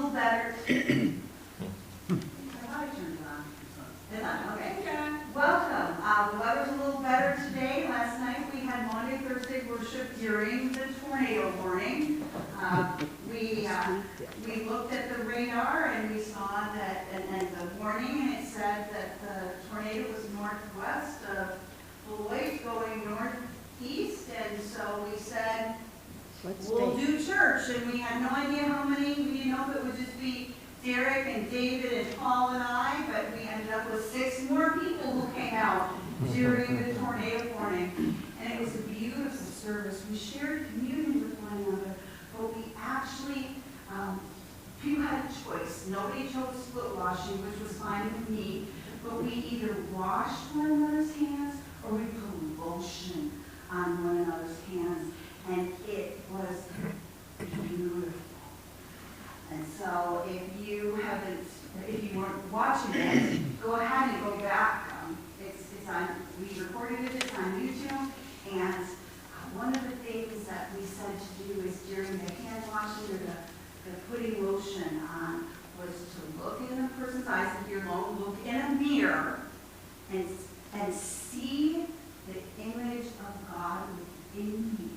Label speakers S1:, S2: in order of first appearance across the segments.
S1: little better. I turned it on. It's on, okay. Welcome. The weather's a little better today. Last night we had Monday, Thursday worship during the tornado warning. We looked at the radar and we saw that, and the warning, and it said that the tornado was northwest of Beloit going northeast, and so we said, we'll do church, and we had no idea how many. We didn't know if it would just be Derek and David and Paul and I, but we ended up with 6 more people who came out during the tornado warning. And it was a beautiful service. We shared communion with one another, but we actually, people had a choice. Nobody chose foot washing, which was fine with me, but we either washed one another's hands or we put lotion on one another's hands. And it was beautiful. And so if you weren't watching it, go ahead and go back. It's on, we recorded it, it's on YouTube. And one of the things that we said to do is during the hand washing or the putting lotion on was to look in the person's eyes, if you're alone, look in a mirror and see the image of God within you.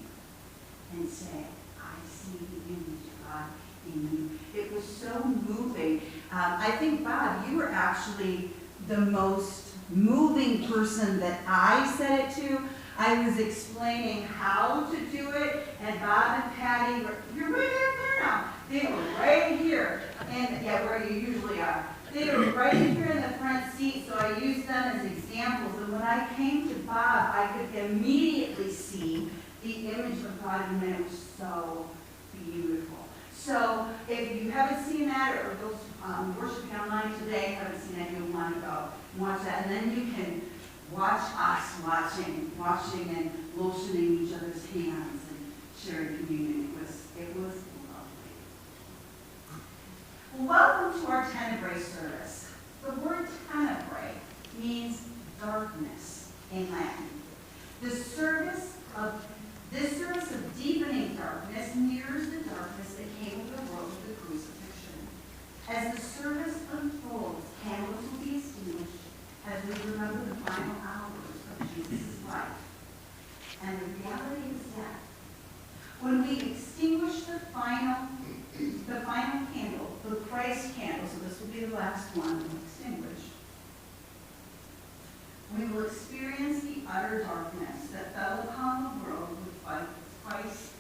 S1: And say, I see the image of God in you. It was so moving. I think, Bob, you were actually the most moving person that I said it to. I was explaining how to do it, and Bob and Patty were, you're right up there now. They were right here, and yeah, where you usually are. They were right here in the front seat, so I used them as examples. And when I came to Bob, I could immediately see the image of God, and it was so beautiful. So if you haven't seen that, or those worshiping online today haven't seen that, you'll want to go watch that. And then you can watch us washing and lotioning each other's hands and sharing communion. It was lovely. Welcome to our Tenebrae service. The word tenebrae means darkness in Latin. This service of deepening darkness mirrors the darkness that came over the world with the crucifixion. As the service unfolds, candles will be extinguished as we remember the final hours of Jesus' life. And the reality is that when we extinguish the final candle, the Christ candle, so this will be the last one we'll extinguish, we will experience the utter darkness that fell upon the world with Christ's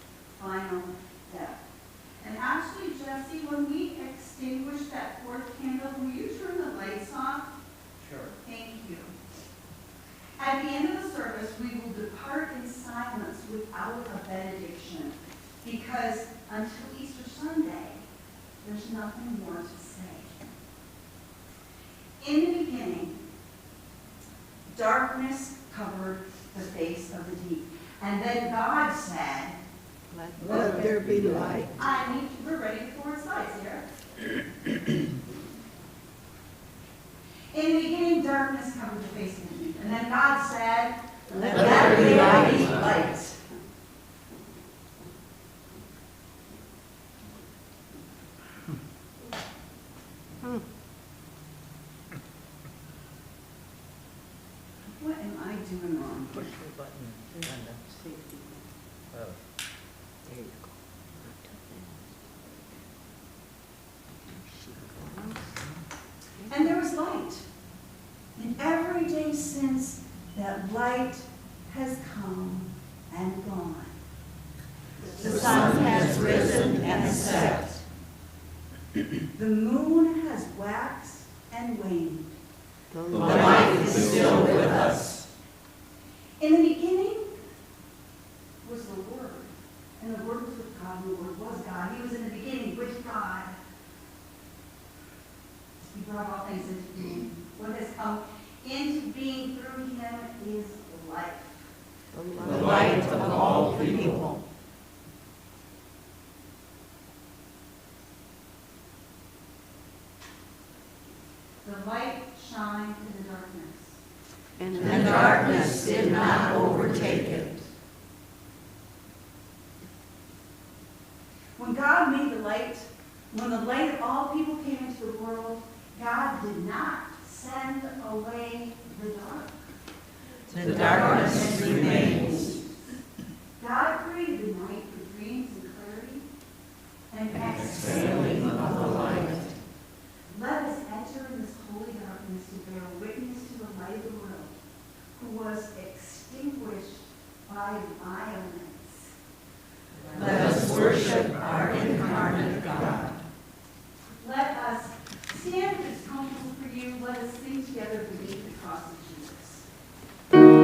S1: final death. And actually, Jesse, when we extinguish that 4th candle, will you turn the lights off?
S2: Sure.
S1: Thank you. At the end of the service, we will depart in silence without a benediction, because until Easter Sunday, there's nothing more to say. In the beginning, darkness covered the face of the deep. And then God said,
S3: Let there be light.
S1: We're ready for slides here. In the beginning, darkness covered the face of the deep. And then God said, Let there be light. What am I doing wrong?
S3: Push the button on the safety.
S2: Oh.
S3: There you go.
S1: And there was light. And every day since, that light has come and gone.
S3: The sun has risen and set.
S1: The moon has waxed and waned.
S3: The
S2: light is still with us.
S1: In the beginning was the Word. And the Word was with God, and the Word was God. He was in the beginning with God. He brought all things into being. What has come into being through him is life.
S3: The light of all people.
S1: The light shined in the darkness.
S3: And the darkness did not overtake it.
S1: When God made the light, When the light of all people came into the world, God did not send away the dark.
S3: The darkness remains.
S1: God created the night for dreams and clarity, and
S3: Exhaling of the light.
S1: let us enter in this holy darkness to bear witness to the light of the world, who was extinguished by violence.
S3: Let us worship our incarnate God.
S1: Let us stand if it's comfortable for you. Let us sing together beneath the cross of Jesus.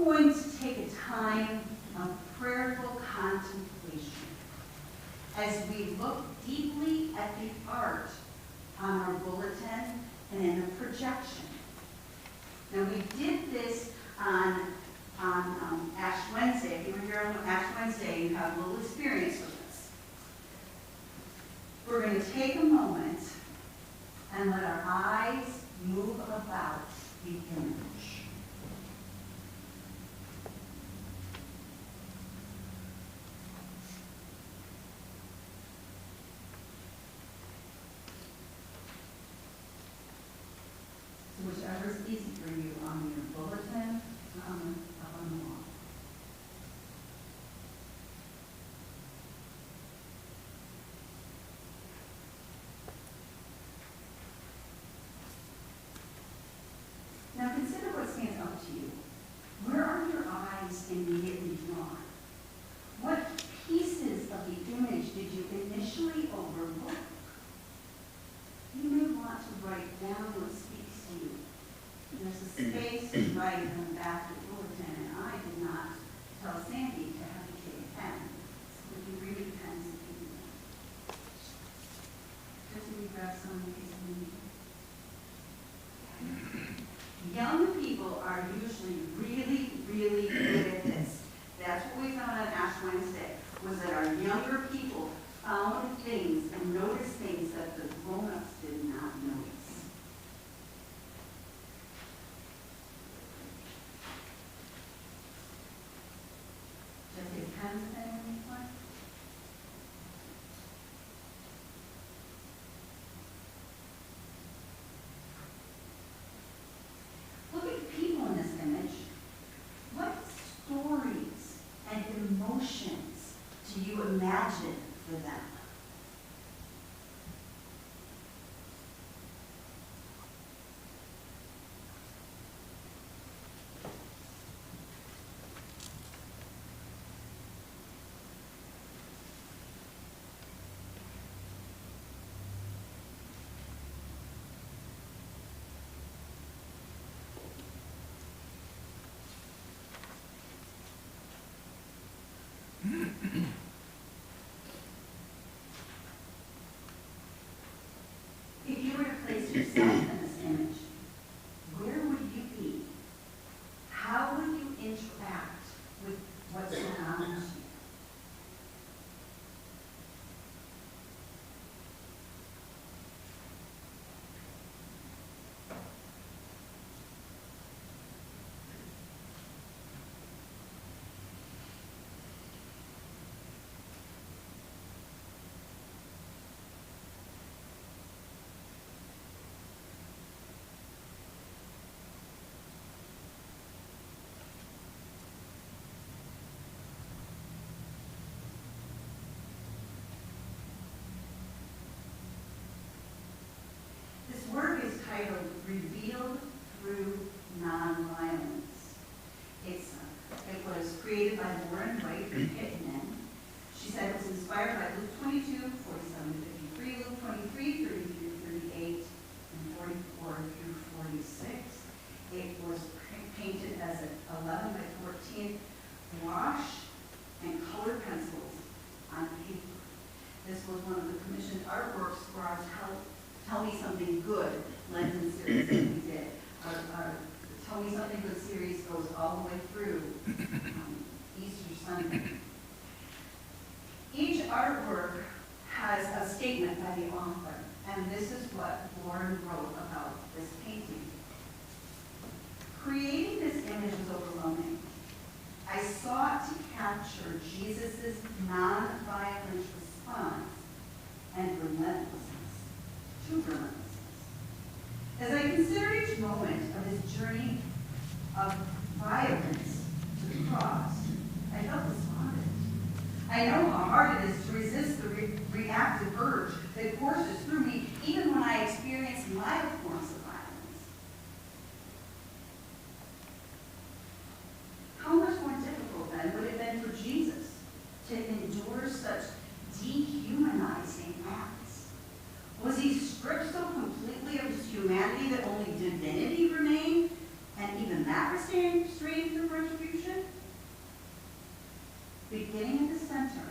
S1: going to take a time of prayerful contemplation as we look deeply at the art on our bulletin and in the projection. Now, we did this on Ash Wednesday. If you were here on Ash Wednesday, you have a little experience with this. We're going to take a moment and let our eyes move about the image. So whichever is easy for you on your bulletin, up on the wall. Now consider what stands out to you. Where are your eyes immediately drawn? What pieces of the image did you initially overlook? You may want to write down what speaks to you. There's a space to write on the back of the bulletin, and I did not tell Sandy to have you take a pen. So if you read the pens, if you do that. Just so we grab some in case we need. Young people are usually really, really good at this. That's what we found on Ash Wednesday, was that our younger people found things and noticed things that the grown-ups did not notice. Just take pens and anyone? Look at the people in this image. What stories and emotions do you imagine for them? If you were to place yourself in this image, where would you be? How would you interact with what surrounds you? This work is titled Revealed Through Nonviolence. It was created by Lauren White from Pittman. She said it was inspired by Luke 22, 47 to 53, Luke 23, 33 through 38, and 44 through 46. It was painted as an 11 by 14 wash and colored pencils on paper. This was one of the commissioned artworks for our Tell Me Something Good Lenten series that we did. Our Tell Me Something Good series goes all the way through Easter Sunday. Each artwork has a statement by the author, and this is what Lauren wrote about this painting. Creating this image was overwhelming. I sought to capture Jesus' nonviolent response and relentlessness. True relentlessness. As I consider each moment of his journey of violence to the cross, I felt despondent. I know how hard it is to resist the reactive urge that courses through me, even when I experience mild forms of violence. How much more difficult, then, would it have been for Jesus to endure such dehumanizing acts? Was he stripped so completely of his humanity that only divinity remained, and even that restrained from retribution? beginning at the center,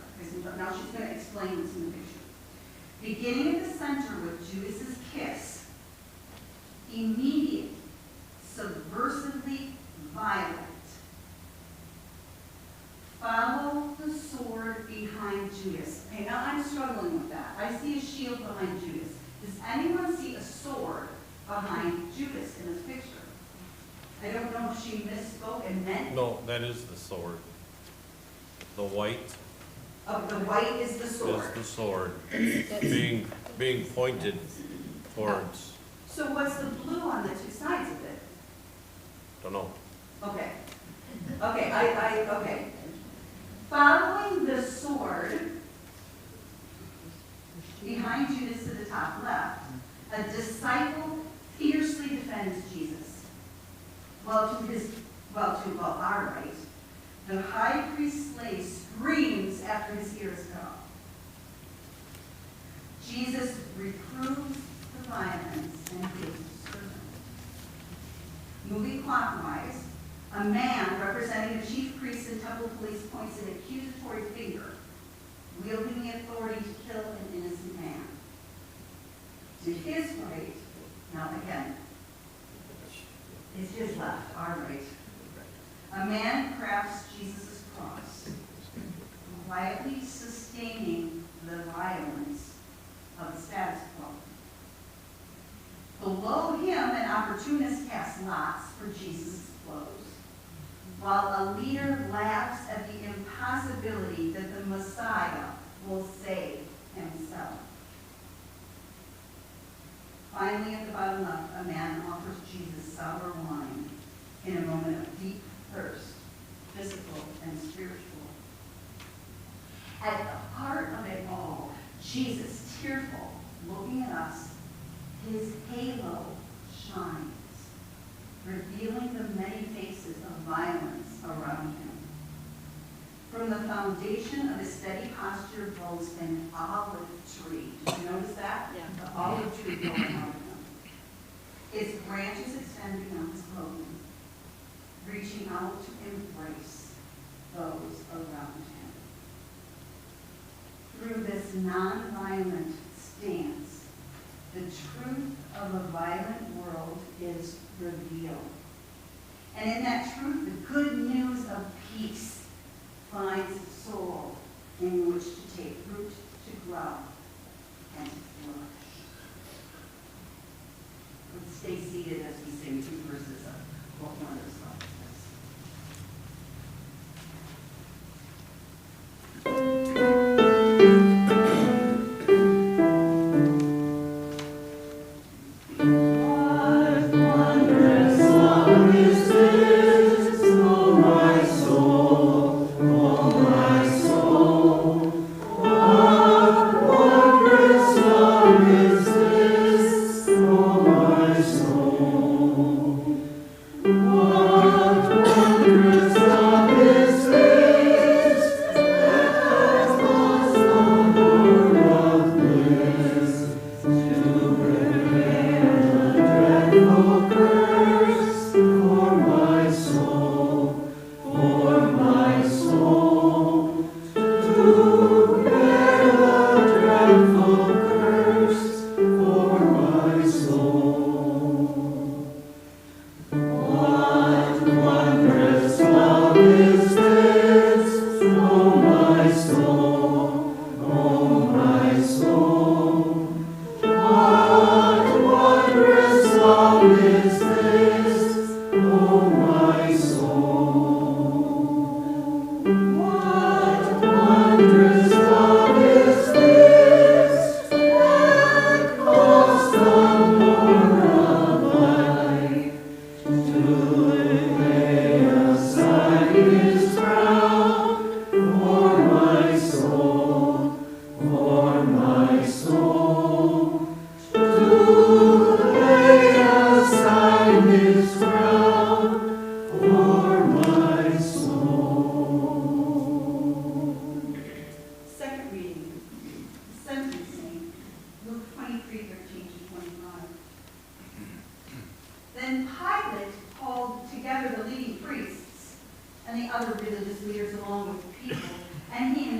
S1: now she's going to explain what's in the picture. Beginning at the center with Judas's kiss, immediate, subversively violent. Follow the sword behind Judas. Okay, now I'm struggling with that. I see a shield behind Judas. Does anyone see a sword behind Judas in this picture? I don't know if she misspoke and meant.
S2: No, that is the sword. The white
S1: Oh, the white is the sword.
S2: is the sword being pointed towards,
S1: So what's the blue on the two sides of it?
S2: don't know.
S1: Okay. Okay, okay. Following the sword behind Judas to the top left, a disciple fiercely defends Jesus. Well, to our right, the high priest's slave screams after his ears cut off. Jesus reproves the violence and gives servant. Moving clockwise, a man representing the chief priests and temple police points an accusatory finger, wielding the authority to kill an innocent man. To his right, now again, is his left, our right. A man crafts Jesus' cross, quietly sustaining the violence of the status quo. Below him, an opportunist casts lots for Jesus' clothes, while a leader laughs at the impossibility that the Messiah will save himself. Finally, at the bottom left, a man offers Jesus sour wine in a moment of deep thirst, physical and spiritual. At the heart of it all, Jesus, tearful, looking at us, his halo shines, revealing the many faces of violence around him. From the foundation of his steady posture grows an olive tree. Did you notice that?
S3: Yeah.
S1: The olive tree growing out of him. Its branches extend beyond his clothing, reaching out to embrace those around him. Through this non-violent stance, the truth of a violent world is revealed. And in that truth, the good news of peace finds soul in which to take root, to grow, and to flourish. Let's stay seated as we sing 2 verses of what one of those songs is.
S3: What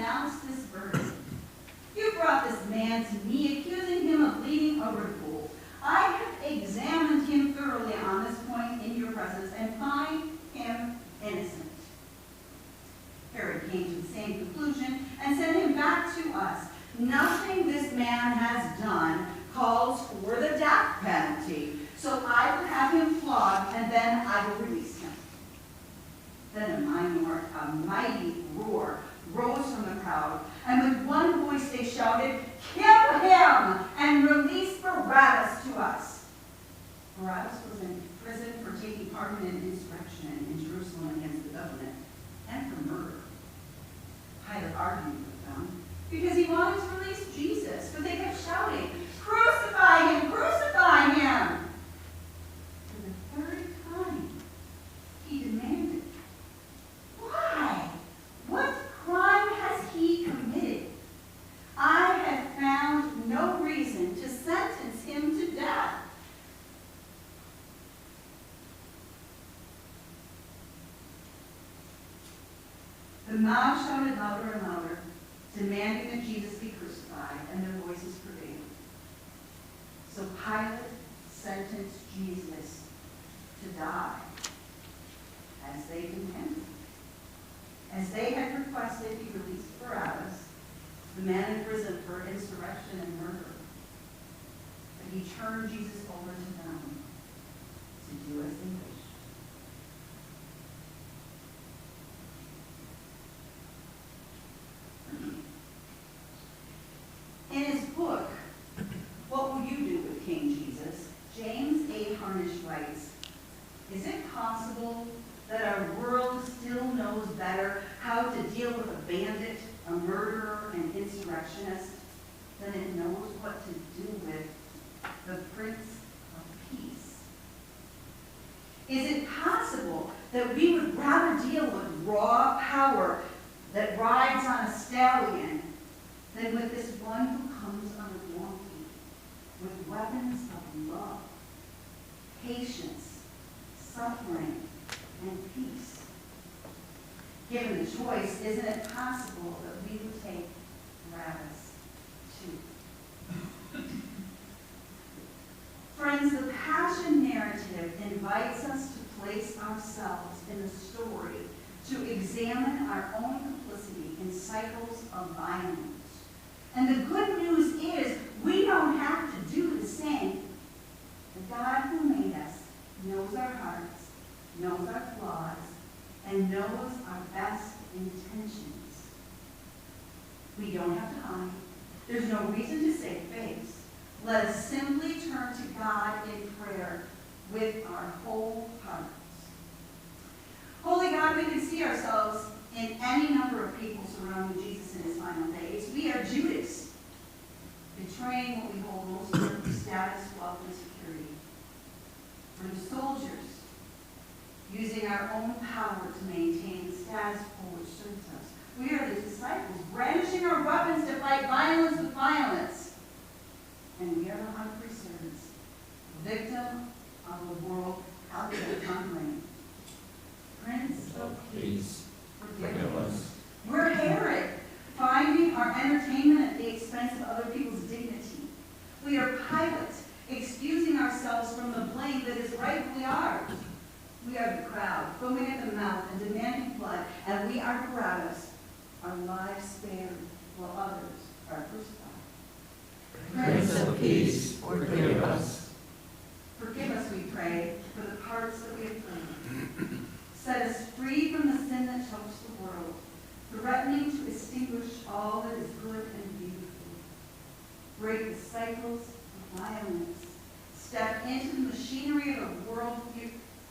S1: pronounce this verdict. You brought this man to me, accusing him of leading a revolt. I have examined him thoroughly on this point in your presence and find him innocent. Herod came to the same conclusion and sent him back to us. Nothing this man has done calls for the death penalty, so I will have him flogged and then I will release him. Then a mighty roar rose from the crowd, and with one voice they shouted, "Kill him and release Barabbas to us." Barabbas was in prison for taking part in an insurrection in Jerusalem against the government and for murder. Pilate argued with them because he wanted to release Jesus, but they kept shouting, "Crucify him! Crucify him!" For the third time, he demanded, "Why? What crime has he committed? I have found no reason to sentence him to death." The mob shouted louder and louder, demanding that Jesus be crucified, and their voices prevailed. So Pilate sentenced Jesus to die, as they demanded. As they had requested, he released Barabbas, the man in prison for insurrection and murder. But he turned Jesus over to them to do as they wished. In his book, What Will You Do with King Jesus?, James A. Harnish writes, "Is it possible that our world still knows better how to deal with a bandit, a murderer, an insurrectionist, than it knows what to do with the Prince of Peace? Is it possible that we would rather deal with raw power that rides on a stallion than with this one who comes on a donkey with weapons of love, patience, suffering, and peace? Given the choice, isn't it possible that we would take Barabbas too?" Friends, the Passion narrative invites us to place ourselves in the story, to examine our own complicity in cycles of violence. And the good news is we don't have to do the same. The God who made us knows our hearts, knows our flaws, and knows our best intentions. We don't have to hide. There's no reason to save face. Let us simply turn to God in prayer with our whole hearts. Holy God, we can see ourselves in any number of people surrounding Jesus in his final days. We are Judas, betraying what we hold most dear: status, wealth, and security. We're the soldiers, using our own power to maintain the status quo which serves us. We are the disciples, brandishing our weapons to fight violence with violence. And we are the hungry servants, victim of a world out there hungry. Prince of Peace, forgive us. We're Herod, finding our entertainment at the expense of other people's dignity. We are Pilate, excusing ourselves from the blame that is rightfully ours. We are the crowd, foaming at the mouth and demanding blood, and we are Barabbas, our lives spared while others are crucified.
S3: Prince of Peace, forgive us.
S1: Forgive us, we pray, for the parts that we have played. Set us free from the sin that chokes the world, threatening to extinguish all that is good and beautiful. Break the cycles of violence. Step into the machinery of a world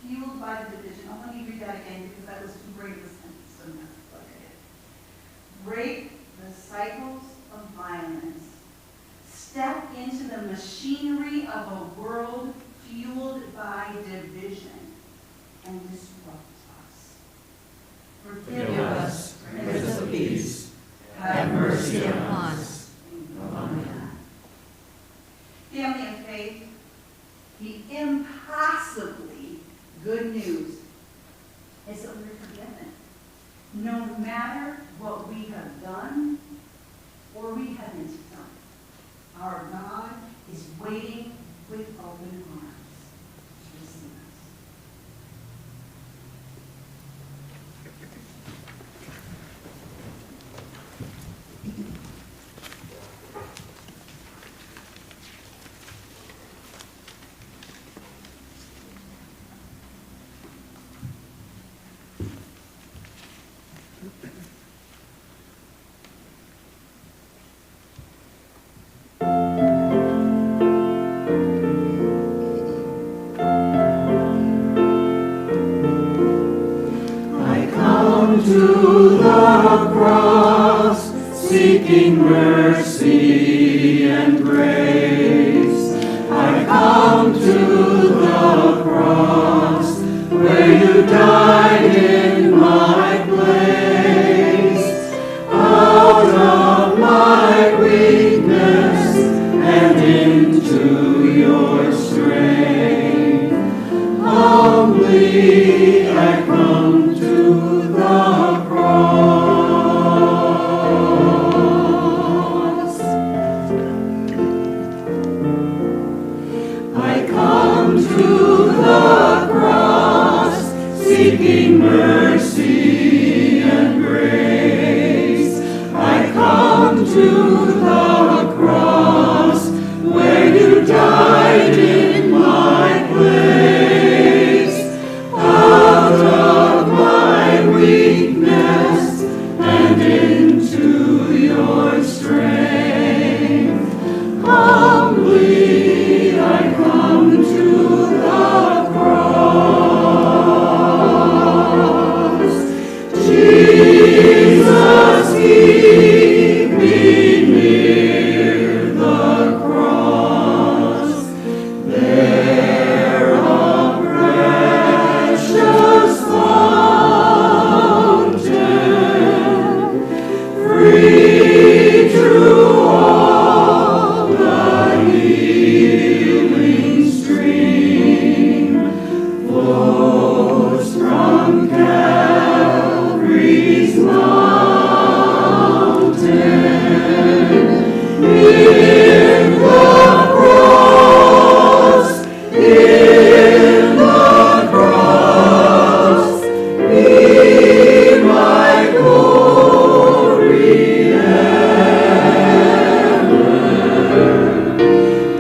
S1: fueled by the division. Oh, let me read that again because that was too great of a sentence. So look at it. Break the cycles of violence. Step into the machinery of a world fueled by division and disrupt us. Forgive us,
S3: Prince of Peace. Have mercy upon us. Amen.
S1: Family of faith, the impossibly good news is that we're forgiven. No matter what we have done,
S3: seeking mercy and grace. I come to the cross where you died in my place. Out of my weakness and into your strength, humbly I come to the cross. I come to the cross, seeking mercy and grace. I come to the cross where you died in my place. Out of my weakness and into your strength, humbly I come to the cross. Jesus, keep me near the cross. There a precious fountain, free through all the healing stream, flows from Calvary's mountain. In the cross, be my glory ever,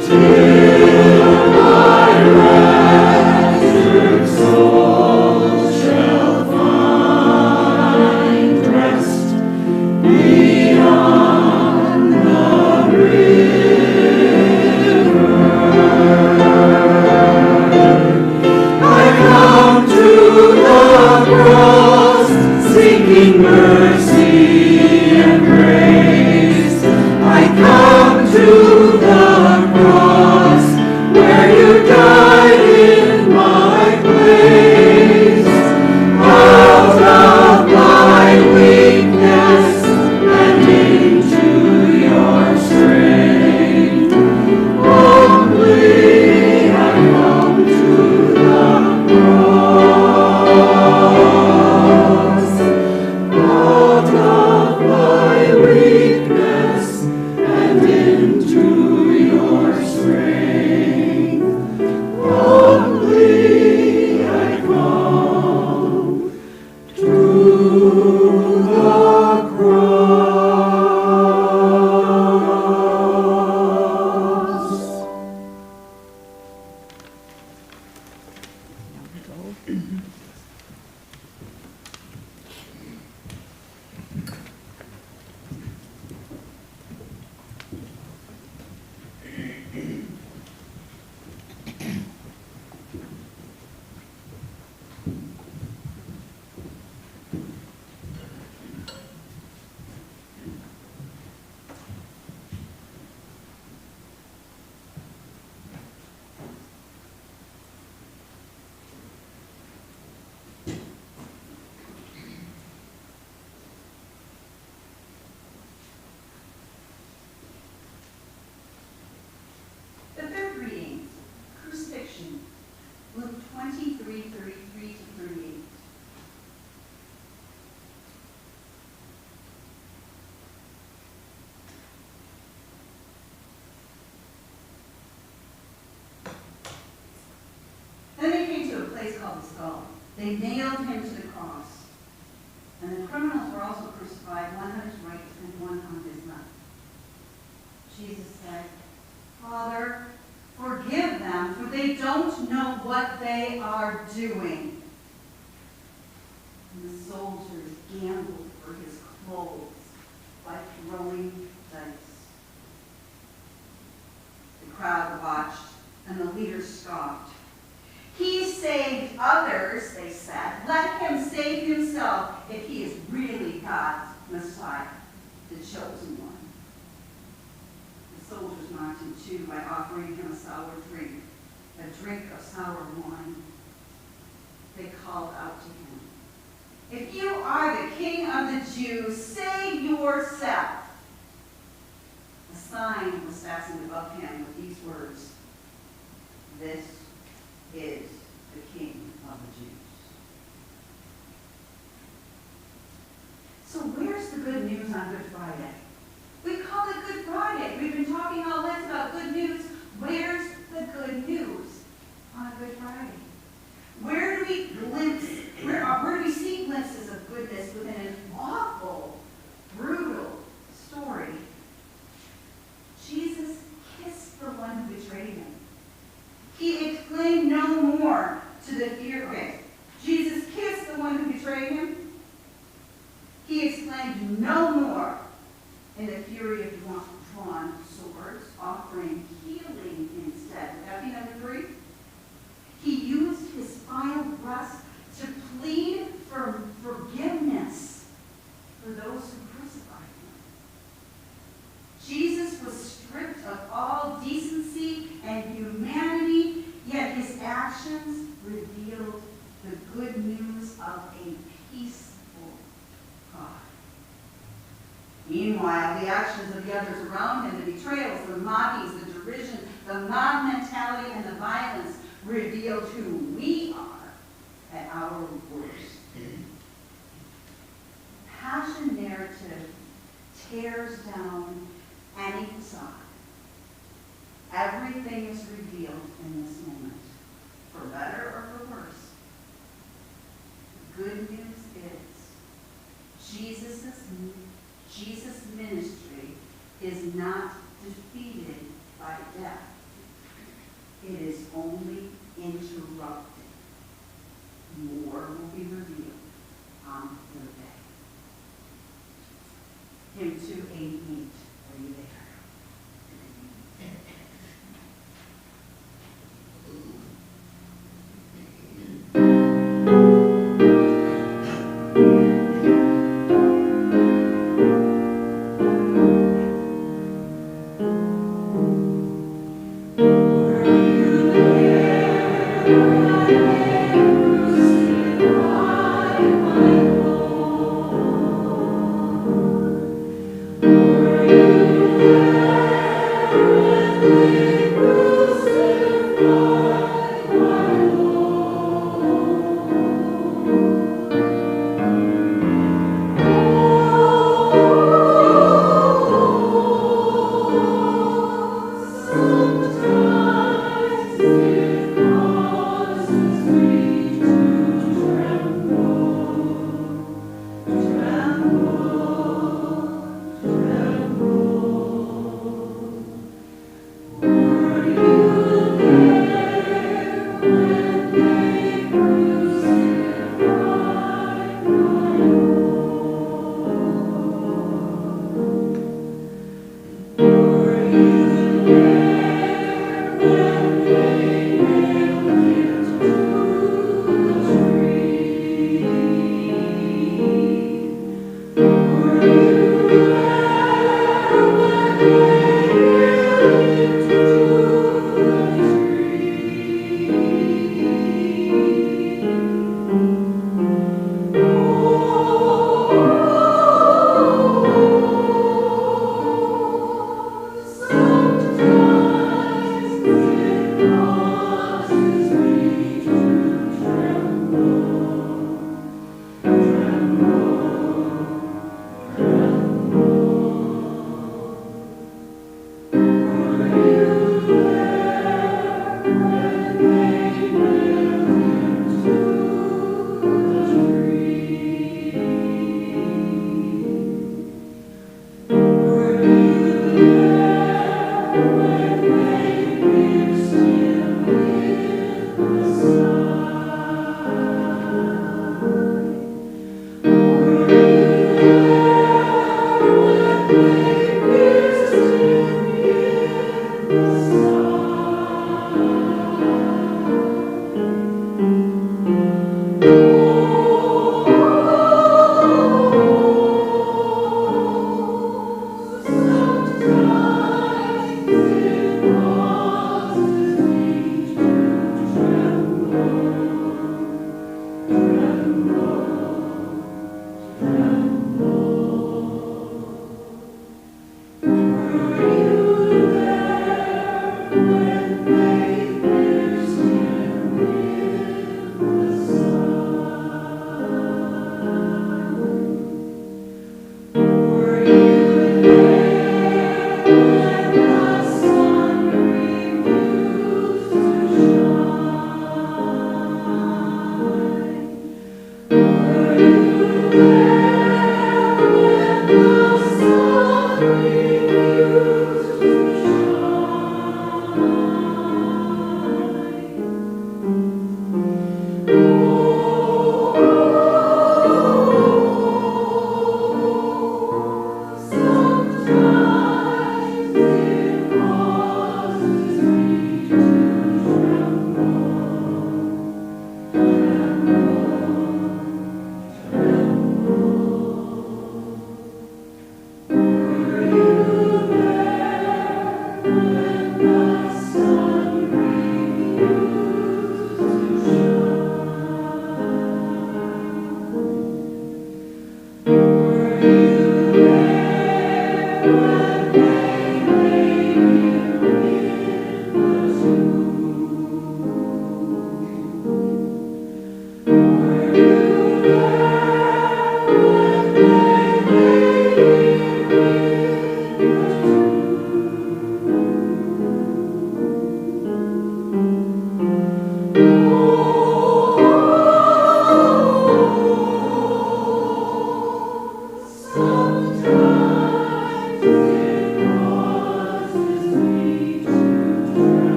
S3: till my raptured soul shall find rest beyond the river. I come to the cross, seeking mercy and grace. I come to the cross where you died in my place. Out of my weakness and into your strength, humbly I come to the cross. Out of my weakness and into your strength, humbly I come to the cross.
S1: The third reading, crucifixion, Luke 23:33 to 38. Then they came to a place called the Skull. They nailed him to the cross. And the criminals were also crucified, one on his right and one on his left. Jesus said, Father, forgive them, for they don't know what they are doing. And the soldiers gambled for his clothes by throwing dice. The crowd watched, and the leaders scoffed. He saved others, they said. Let him save himself if he is really God's Messiah. the chosen one. The soldiers mocked him too by offering him a sour drink, a drink of sour wine. They called out to him, "If you are the king of the Jews, save yourself." A sign was fastened above him with these words, "This is the King of the Jews." So where's the good news on Good Friday? We call it Good Friday. We've been talking all this about good news. Where's the good news on Good Friday? Where do we see glimpses of goodness within an awful, brutal story? Jesus kissed the one who betrayed him. He exclaimed no more to the fear. Okay, Jesus kissed the one who betrayed him. He exclaimed no more in the fury of drawn swords, offering healing instead. Would that be number 3? He used his final breath to plead for forgiveness for those who crucified him. Jesus was stripped of all decency and humanity, yet his actions revealed the good news of a peaceful God. Meanwhile, the actions of the others around him, the betrayals, the mockings, the derision, the mob mentality, and the violence revealed who we are at our worst. Passion narrative tears down any facade. Everything is revealed in this moment, for better or for worse. The good news is Jesus' ministry is not defeated by death. It is only interrupted. More will be revealed on the third day. Hymn 288. Are you there?
S3: Were you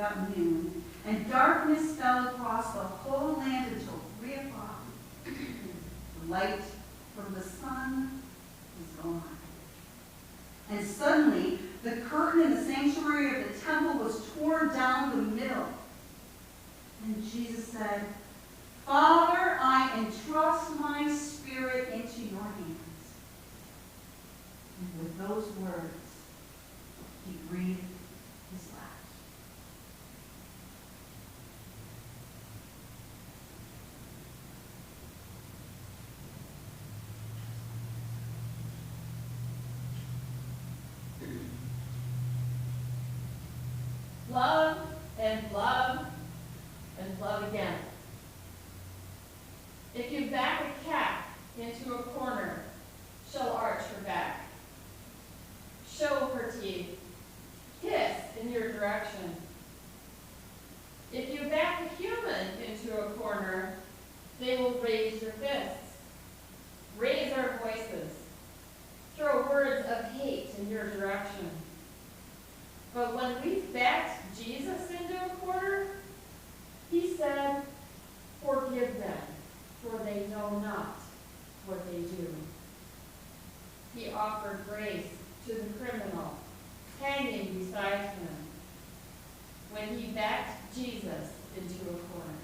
S1: about noon, and darkness fell across the whole land until 3 o'clock. The light from the sun was gone. And suddenly, the curtain in the sanctuary of the temple was torn down the middle. And Jesus said, Father, I entrust my spirit into your hands. And with those words, he breathed his last.
S4: Love and love and love again. If you back a cat into a corner, she'll arch her back, show her teeth, hiss in your direction. If you back a human into a corner, they will raise your fists, raise our voices, throw words of hate in your direction. But when we backed Jesus into a corner, he said, forgive them, for they know not what they do. He offered grace to the criminal hanging beside him when he backed Jesus into a corner.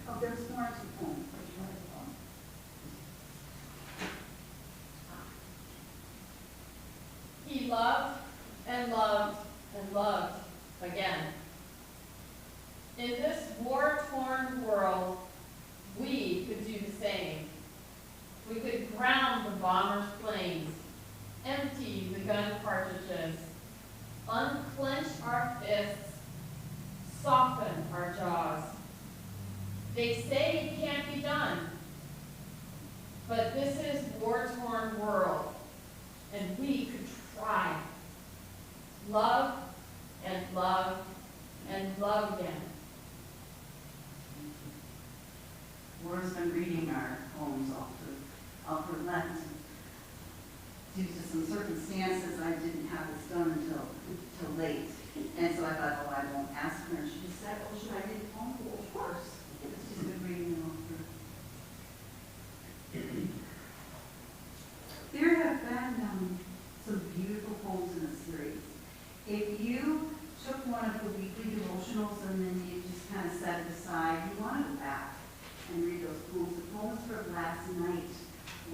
S1: Oh, there's more to the poem.
S4: He loved and loved and loved again. In this war-torn world, we could do the same. We could ground the bomber's planes, empty the gun cartridges, unclench our fists, soften our jaws. They say it can't be done, but this is war-torn world, and we could try. Love and love and love again.
S1: Laura's been reading our poems all through Lent. Due to some circumstances, I didn't have this done until late. And so I thought, oh, I won't ask her. And she just said, oh, should I read the poem? Well, of course. She's been reading them all through. There have been some beautiful poems in the series. If you took one of the weekly devotionals and then you just kind of set it aside, you want to go back and read those poems. The poems for last night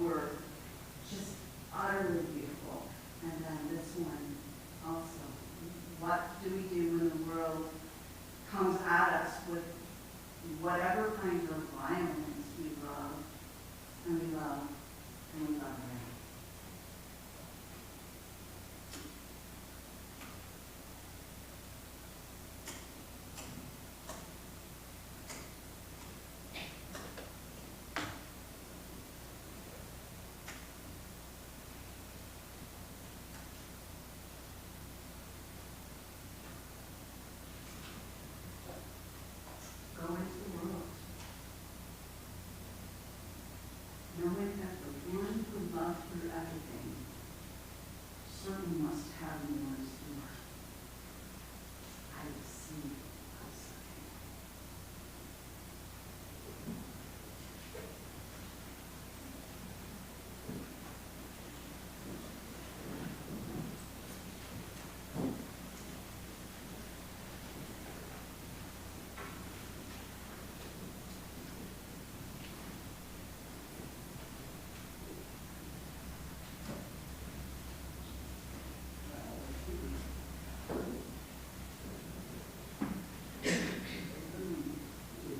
S1: were just utterly beautiful. And then this one also. What do we do when the world comes at us with whatever kind